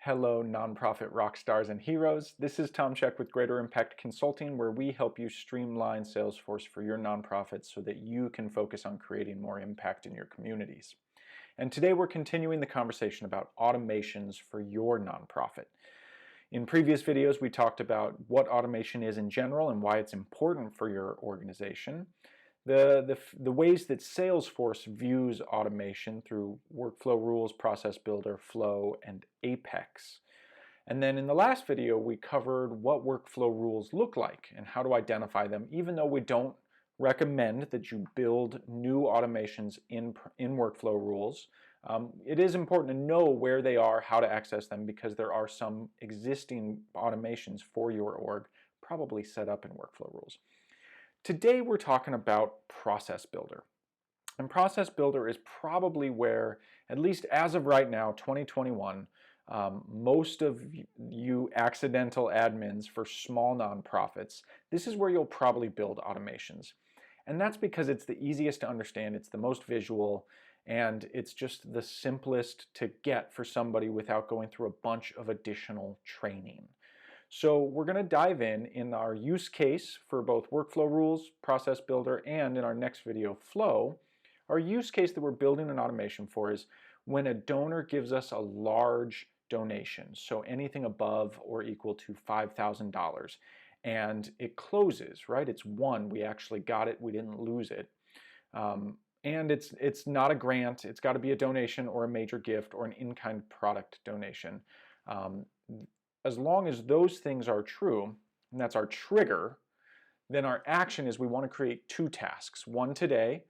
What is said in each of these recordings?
Hello, nonprofit rock stars and heroes. This is Tom Sheck with Greater Impact Consulting, where we help you streamline Salesforce for your nonprofits so that you can focus on creating more impact in your communities. And today we're continuing the conversation about automations for your nonprofit. In previous videos, we talked about what automation is in general and why it's important for your organization. The ways that Salesforce views automation through workflow rules, process builder, flow, and Apex. And then in the last video, we covered what workflow rules look like and how to identify them, even though we don't recommend that you build new automations in workflow rules. It is important to know where they are, how to access them, because there are some existing automations for your org probably set up in workflow rules. Today we're talking about Process Builder. And Process Builder is probably where, at least as of right now, 2021, most of you accidental admins for small nonprofits, this is where you'll probably build automations. And that's because it's the easiest to understand, it's the most visual, and it's just the simplest to get for somebody without going through a bunch of additional training. So we're going to dive in our use case for both workflow rules, process builder, and in our next video, flow. Our use case that we're building an automation for is when a donor gives us a large donation, so anything above or equal to $5,000, and it closes, right? It's won. We actually got it. We didn't lose it. And it's not a grant. It's got to be a donation or a major gift or an in-kind product donation. As long as those things are true, and that's our trigger, then our action is we want to create two tasks. One today,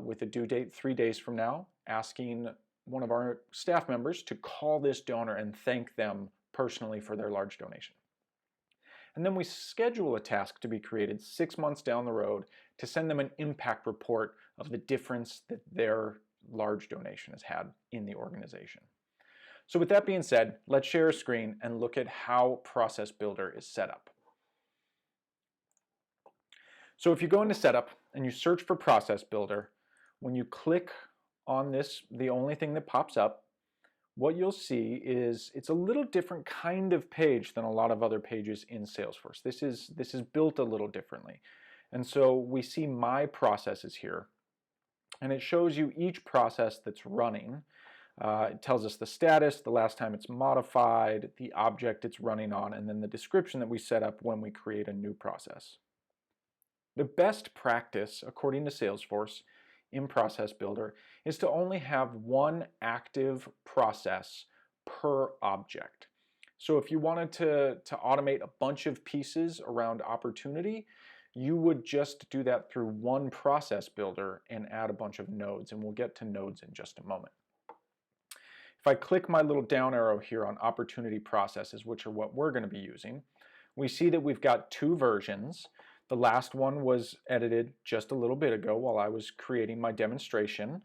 with a due date 3 days from now, asking one of our staff members to call this donor and thank them personally for their large donation. And then we schedule a task to be created 6 months down the road to send them an impact report of the difference that their large donation has had in the organization. So with that being said, let's share a screen and look at how Process Builder is set up. So if you go into Setup and you search for Process Builder, when you click on this, the only thing that pops up, what you'll see is it's a little different kind of page than a lot of other pages in Salesforce. This is built a little differently. And so we see My Processes here, and it shows you each process that's running. It tells us the status, the last time it's modified, the object it's running on, and then the description that we set up when we create a new process. The best practice, according to Salesforce, in Process Builder is to only have one active process per object. So if you wanted to automate a bunch of pieces around opportunity, you would just do that through one Process Builder and add a bunch of nodes, and we'll get to nodes in just a moment. If I click my little down arrow here on opportunity processes, which are what we're going to be using, we see that we've got two versions. The last one was edited just a little bit ago while I was creating my demonstration,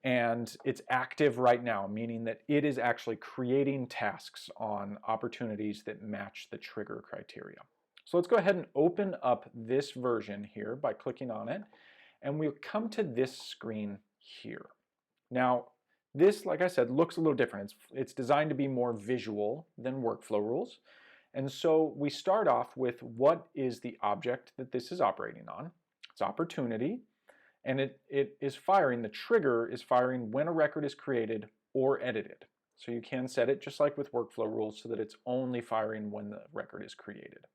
and it's active right now, meaning that it is actually creating tasks on opportunities that match the trigger criteria. So let's go ahead and open up this version here by clicking on it, and we'll come to this screen here. Now, this, like I said, looks a little different. It's designed to be more visual than workflow rules. And so we start off with what is the object that this is operating on. It's opportunity, and it is firing, the trigger is firing when a record is created or edited. So you can set it just like with workflow rules so that it's only firing when the record is created.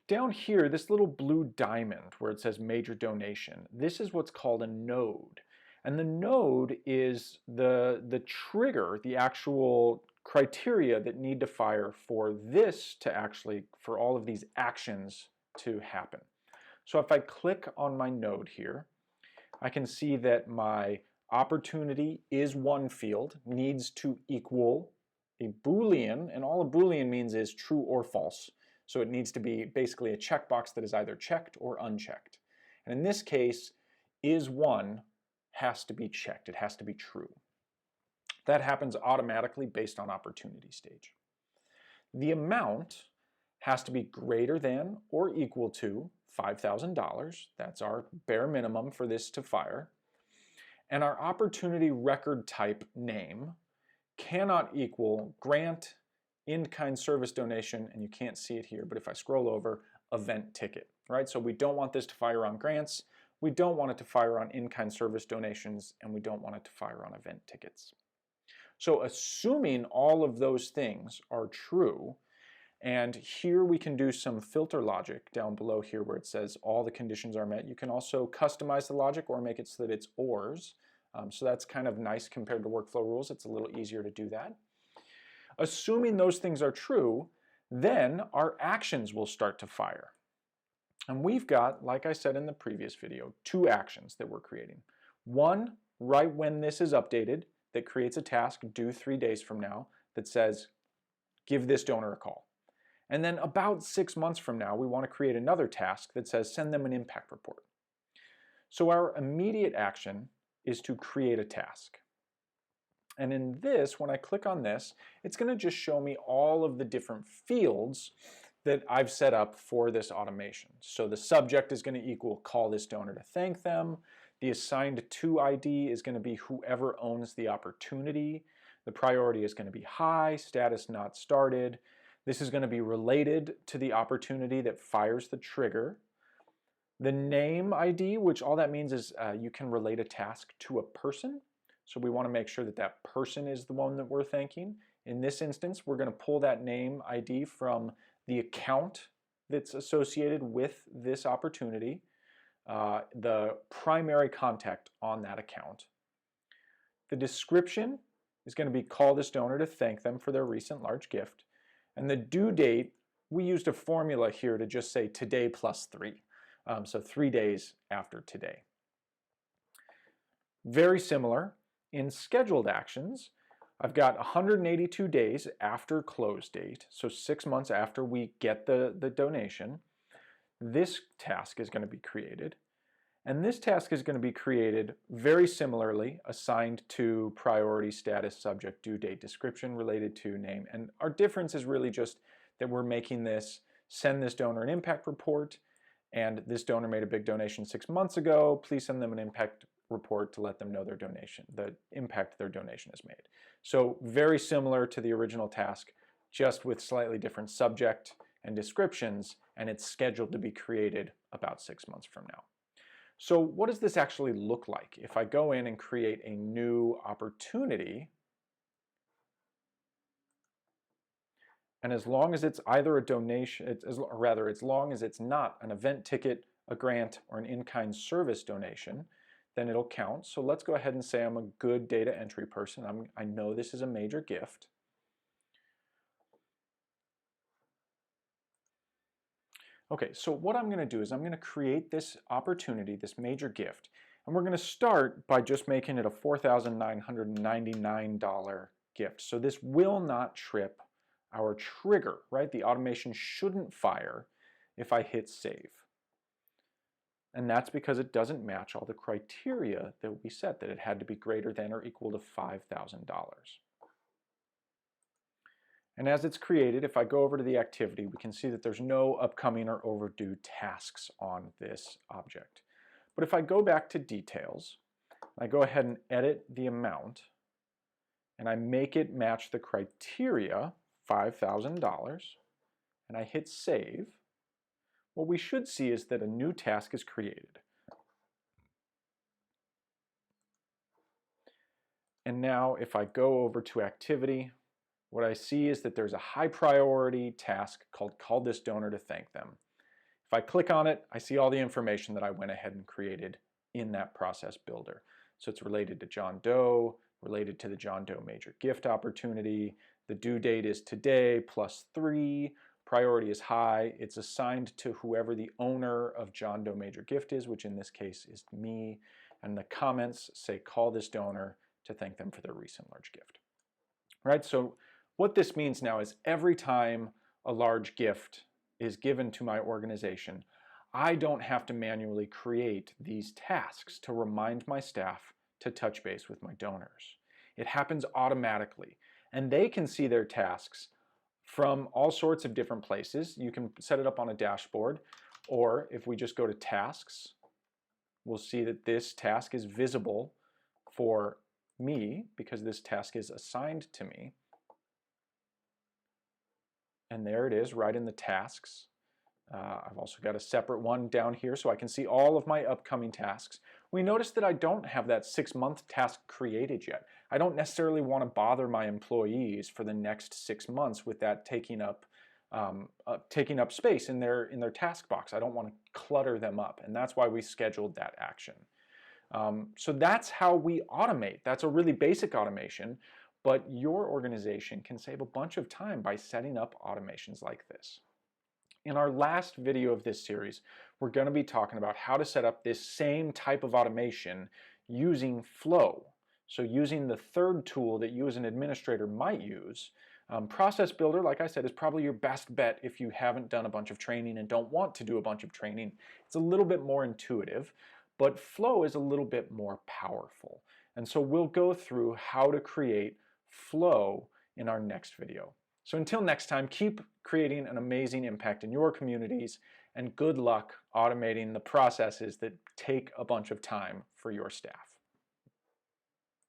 Down here, this little blue diamond where it says major donation, this is what's called a node. And the node is the trigger, the actual criteria that need to fire for this to actually, for all of these actions to happen. So if I click on my node here, I can see that my opportunity is one field, needs to equal a Boolean, and all a Boolean means is true or false. So it needs to be basically a checkbox that is either checked or unchecked. And in this case, is one has to be checked. It has to be true. That happens automatically based on opportunity stage. The amount has to be greater than or equal to $5,000. That's our bare minimum for this to fire. And our opportunity record type name cannot equal grant, in-kind service donation, and you can't see it here, but if I scroll over, event ticket, right? So we don't want this to fire on grants, we don't want it to fire on in-kind service donations, and we don't want it to fire on event tickets. So assuming all of those things are true, and here we can do some filter logic down below here where it says all the conditions are met. You can also customize the logic or make it so that it's ORs. So that's kind of nice compared to workflow rules. It's a little easier to do that. Assuming those things are true, then our actions will start to fire. And we've got, like I said in the previous video, 2 actions that we're creating. One, right when this is updated, that creates a task due 3 days from now that says, give this donor a call. And then about 6 months from now, we want to create another task that says, send them an impact report. So our immediate action is to create a task. And in this, when I click on this, it's going to just show me all of the different fields that I've set up for this automation. So the subject is going to equal call this donor to thank them. The assigned to ID is going to be whoever owns the opportunity. The priority is going to be high, status not started. This is going to be related to the opportunity that fires the trigger. The name ID, which all that means is you can relate a task to a person. So we want to make sure that that person is the one that we're thanking. In this instance, we're going to pull that name ID from the account that's associated with this opportunity, the primary contact on that account. The description is going to be call this donor to thank them for their recent large gift. And the due date, we used a formula here to just say today plus 3. So 3 days after today. Very similar, in scheduled actions, I've got 182 days after close date, so 6 months after we get the donation. This task is going to be created. And this task is going to be created very similarly, assigned to priority, status, subject, due date, description related to name. And our difference is really just that we're making this send this donor an impact report, and this donor made a big donation 6 months ago. Please send them an impact report to let them know their donation, the impact their donation has made. So very similar to the original task, just with slightly different subject and descriptions, and it's scheduled to be created about 6 months from now. So what does this actually look like? If I go in and create a new opportunity, and as long as it's either a donation, as long as it's not an event ticket, a grant, or an in-kind service donation, then it'll count. So let's go ahead and say I'm a good data entry person. I know this is a major gift. Okay, so what I'm going to do is I'm going to create this opportunity, this major gift, and we're going to start by just making it a $4,999 gift. So this will not trip our trigger, right? The automation shouldn't fire if I hit save. And that's because it doesn't match all the criteria that we set, that it had to be greater than or equal to $5,000. And as it's created, if I go over to the activity, we can see that there's no upcoming or overdue tasks on this object. But if I go back to details, I go ahead and edit the amount, and I make it match the criteria, $5,000, and I hit save, what we should see is that a new task is created. And now if I go over to activity, what I see is that there's a high priority task called call this donor to thank them. If I click on it, I see all the information that I went ahead and created in that process builder. So it's related to John Doe, related to the John Doe major gift opportunity. The due date is today plus 3. Priority is high. It's assigned to whoever the owner of John Doe major gift is, which in this case is me. And the comments say call this donor to thank them for their recent large gift. Right? So what this means now is every time a large gift is given to my organization, I don't have to manually create these tasks to remind my staff to touch base with my donors. It happens automatically, and they can see their tasks from all sorts of different places. You can set it up on a dashboard, or if we just go to tasks, we'll see that this task is visible for me, because this task is assigned to me. And there it is right in the tasks. I've also got a separate one down here so I can see all of my upcoming tasks. We notice that I don't have that 6-month task created yet. I don't necessarily want to bother my employees for the next 6 months with that taking up space in their task box. I don't want to clutter them up, and that's why we scheduled that action. So that's how we automate. That's a really basic automation, but your organization can save a bunch of time by setting up automations like this. In our last video of this series, we're going to be talking about how to set up this same type of automation using Flow. So using the third tool that you as an administrator might use. Process Builder, like I said, is probably your best bet if you haven't done a bunch of training and don't want to do a bunch of training. It's a little bit more intuitive, but Flow is a little bit more powerful. And so we'll go through how to create Flow in our next video. So until next time, keep creating an amazing impact in your communities, and good luck automating the processes that take a bunch of time for your staff.